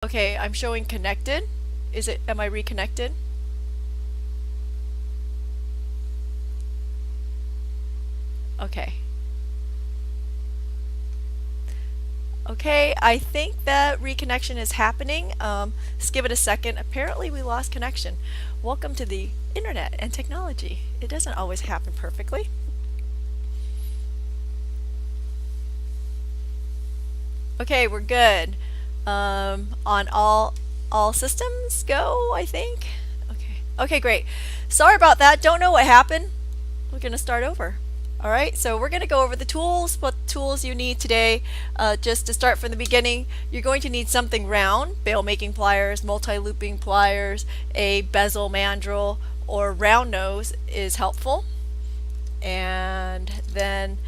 Okay, I'm showing connected. Am I reconnected? Okay. Okay, I think that reconnection is happening. Just give it a second. Apparently we lost connection. Welcome to the internet and technology. It doesn't always happen perfectly. Okay, we're good. On all systems go, I think. Okay. Okay, great. Sorry about that. Don't know what happened. We're going to start over. All right, so we're going to go over the tools, what tools you need today. Just to start from the beginning, you're going to need something round, bail making pliers, multi-looping pliers, a bezel mandrel, or round nose is helpful. And then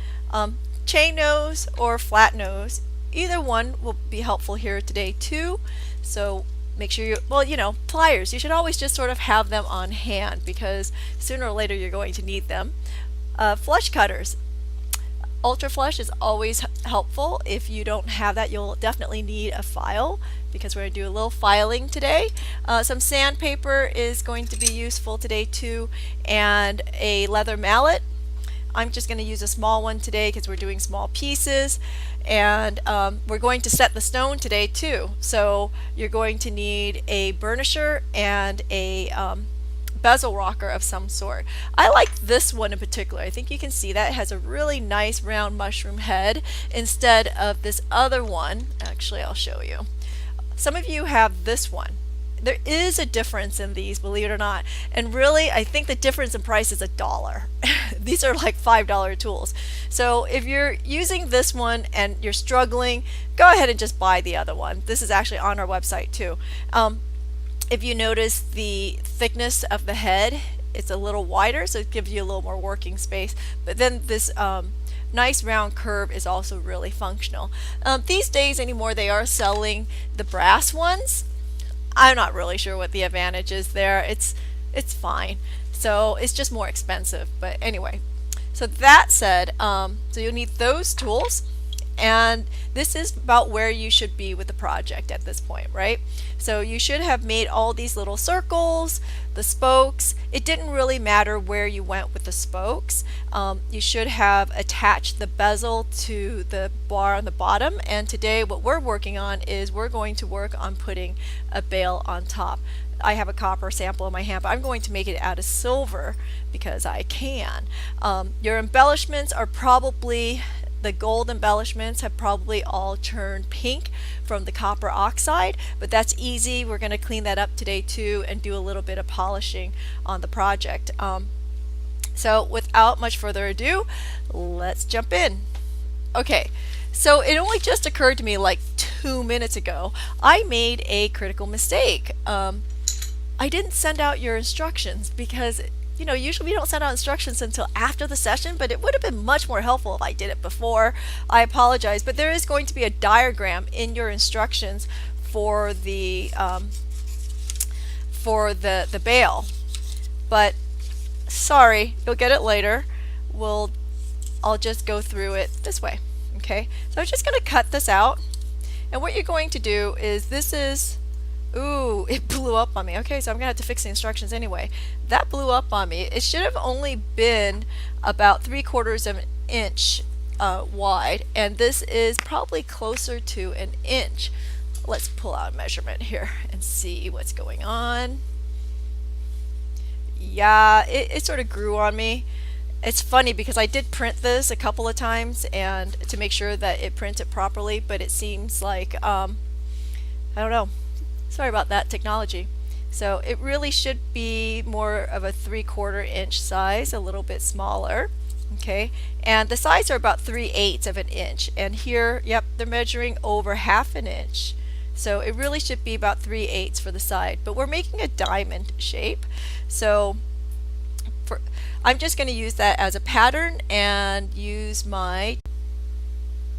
chain nose or flat nose, either one will be helpful here today too. So make sure pliers, you should always just sort of have them on hand because sooner or later you're going to need them. Flush cutters. Ultra flush is always helpful. If you don't have that, you'll definitely need a file because we're going to do a little filing today. Some sandpaper is going to be useful today too, and a leather mallet. I'm just going to use a small one today because we're doing small pieces, and we're going to set the stone today too. So you're going to need a burnisher and a bezel rocker of some sort. I like this one in particular. I think you can see that it has a really nice round mushroom head instead of this other one. Actually, I'll show you. Some of you have this one. There is a difference in these, believe it or not, and really I think the difference in price is $1. These are like $5 tools. So if you're using this one and you're struggling, go ahead and just buy the other one. This is actually on our website too. If you notice the thickness of the head, it's a little wider, so it gives you a little more working space. But then this nice round curve is also really functional. These days anymore, they are selling the brass ones. I'm not really sure what the advantage is there. It's fine. So it's just more expensive. But anyway, so that said, so you'll need those tools. And this is about where you should be with the project at this point, right? So you should have made all these little circles, the spokes. It didn't really matter where you went with the spokes. You should have attached the bezel to the bar on the bottom. And today what we're working on is we're going to work on putting a bail on top. I have a copper sample in my hand, but I'm going to make it out of silver because I can. Your embellishments are probably, the gold embellishments have probably all turned pink from the copper oxide, but that's easy. We're going to clean that up today too and do a little bit of polishing on the project. So without much further ado, let's jump in. Okay, so it only just occurred to me like 2 minutes ago, I made a critical mistake. I didn't send out your instructions because usually we don't send out instructions until after the session, but it would have been much more helpful if I did it before. I apologize, but there is going to be a diagram in your instructions for the bail. But sorry, you'll get it later. I'll just go through it this way. Okay, so I'm just going to cut this out, and what you're going to do is ooh, it blew up on me. Okay, so I'm gonna have to fix the instructions anyway. That blew up on me. It should have only been about 3/4 of an inch wide, and this is probably closer to an inch. Let's pull out a measurement here and see what's going on. Yeah, it sort of grew on me. It's funny because I did print this a couple of times and to make sure that it printed properly, but it seems like I don't know. Sorry about that technology. So it really should be more of a 3/4 inch size, a little bit smaller. Okay, and the sides are about 3/8 of an inch, and here, yep, they're measuring over 1/2 an inch. So it really should be about 3/8 for the side, but we're making a diamond shape. So I'm just going to use that as a pattern and use my